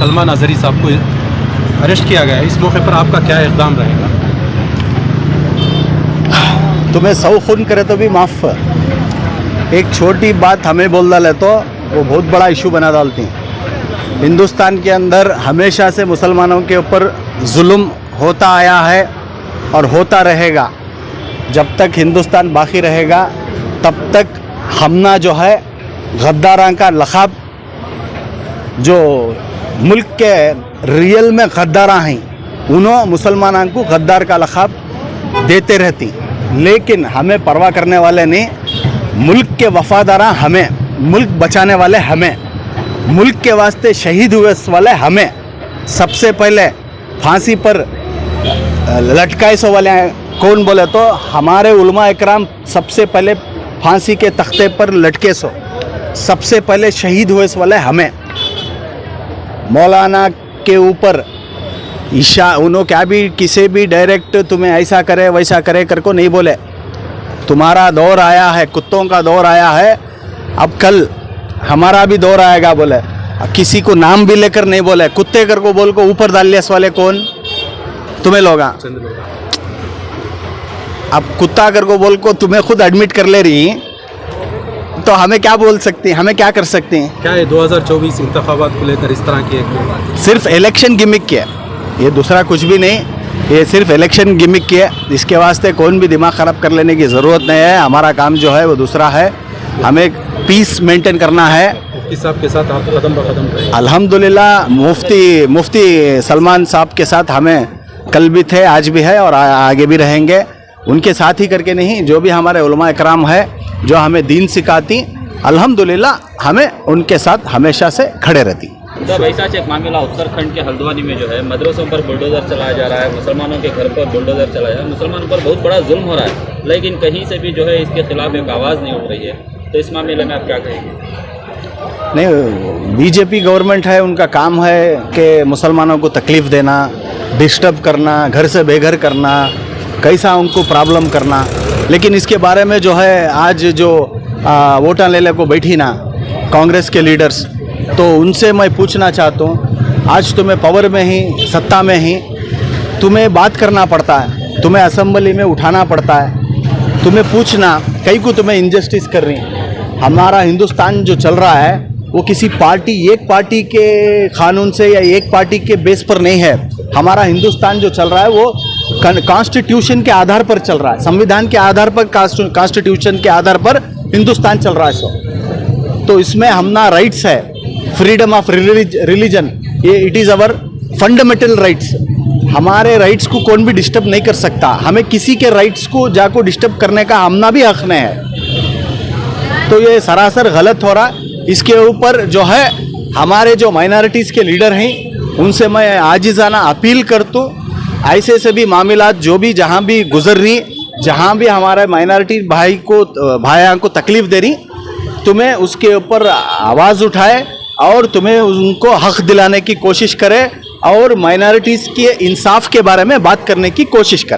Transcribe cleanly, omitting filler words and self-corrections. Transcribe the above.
सलमान अजहरी साहब को अरेस्ट किया गया है, इस मौके पर आपका क्या इक़दाम रहेगा? तुम्हें 100 खून करे तो भी माफ़। एक छोटी बात हमें बोल डाले तो वो बहुत बड़ा इशू बना डालती हैं। हिंदुस्तान के अंदर हमेशा से मुसलमानों के ऊपर जुल्म होता आया है और होता रहेगा। जब तक हिंदुस्तान बाकी रहेगा तब तक हमना जो है गद्दारां का लक़ब, जो मुल्क के रियल में गद्दारां हैं, उन्होंने मुसलमानों को गद्दार का लक़ब देते रहती। लेकिन हमें परवाह करने वाले नहीं, मुल्क के वफादारा हमें, मुल्क बचाने वाले हमें, मुल्क के वास्ते शहीद हुए वाले हमें। सबसे पहले फांसी पर लटकाए सो वाले कौन बोले तो हमारे उलमा इकराम सबसे पहले फांसी के तख्ते पर लटके सो, सबसे पहले शहीद हुए वाले हमें। मौलाना के ऊपर उन्होंने क्या भी किसी भी डायरेक्ट तुम्हें ऐसा करे वैसा करे कर को नहीं बोले। तुम्हारा दौर आया है, कुत्तों का दौर आया है, अब कल हमारा भी दौर आएगा बोले। किसी को नाम भी लेकर नहीं बोले, कुत्ते कर को बोल को ऊपर डाल लिया वाले कौन? तुम्हें लोग। अब कुत्ता कर को बोल को तुम्हें खुद एडमिट कर ले रही, तो हमें क्या बोल सकते हैं, हमें क्या कर सकते हैं? क्या ये 2024 इंतखाबात को लेकर इस तरह की एक सिर्फ इलेक्शन गिमिक की है, ये दूसरा कुछ भी नहीं, ये सिर्फ इलेक्शन गिमिक की है। इसके वास्ते कौन भी दिमाग ख़राब कर लेने की ज़रूरत नहीं है। हमारा काम जो है वो दूसरा है, हमें पीस मेंटेन करना है। मुफ्ती साहब के साथ आप कदम ब कदम रहे। अल्हम्दुलिल्लाह मुफ्ती सलमान साहब के साथ हमें कल भी थे, आज भी है और आगे भी रहेंगे। उनके साथ ही करके नहीं, जो भी हमारे उलमा इकराम है जो हमें दीन सिखाती, अल्हम्दुलिल्लाह हमें उनके साथ हमेशा से खड़े रहती। तो भाई साहब एक मामला उत्तराखंड के हल्द्वानी में जो है मदरसों पर बुलडोज़र चलाया जा रहा है, मुसलमानों के घर पर बुलडोज़र चलाया जा रहा है, मुसलमानों पर बहुत बड़ा जुल्म हो रहा है, लेकिन कहीं से भी जो है इसके खिलाफ एक आवाज़ नहीं उठ रही है। तो इस मामले में आप क्या कहेंगे? नहीं, बीजेपी गवर्नमेंट है, उनका काम है कि मुसलमानों को तकलीफ़ देना, डिस्टर्ब करना, घर से बेघर करना, कैसा उनको प्रॉब्लम करना। लेकिन इसके बारे में जो है आज जो वोटा लेने को बैठी ना कांग्रेस के लीडर्स, तो उनसे मैं पूछना चाहता हूँ, आज तुम्हें पावर में ही, सत्ता में ही तुम्हें बात करना पड़ता है, तुम्हें असेंबली में उठाना पड़ता है, तुम्हें पूछना कई को तुम्हें इनजस्टिस कर रही। हमारा हिंदुस्तान जो चल रहा है वो किसी पार्टी, एक पार्टी के कानून से या एक पार्टी के बेस पर नहीं है। हमारा हिंदुस्तान जो चल रहा है वो कॉन्स्टिट्यूशन के आधार पर चल रहा है, संविधान के आधार पर, कॉन्स्टिट्यूशन के आधार पर हिंदुस्तान चल रहा है। तो इसमें हमारा राइट्स है, फ्रीडम ऑफ रिलीजन, ये it is our fundamental rights. हमारे राइट्स को कौन भी डिस्टर्ब नहीं कर सकता, हमें किसी के राइट्स को जाको डिस्टर्ब करने का हमना भी हक नहीं है। तो ये सरासर गलत हो रहा है। इसके ऊपर जो है हमारे जो माइनॉरिटीज़ के लीडर हैं उनसे मैं आजिज़ाना अपील करता हूँ, ऐसे से भी मामलात जो भी जहाँ भी गुजर रही, जहाँ भी हमारे माइनॉरिटी भाइयों को तकलीफ़ दे रही, तुम्हें उसके ऊपर आवाज़ उठाए और तुम्हें उनको हक दिलाने की कोशिश करे और माइनॉरिटीज़ के इंसाफ के बारे में बात करने की कोशिश करें।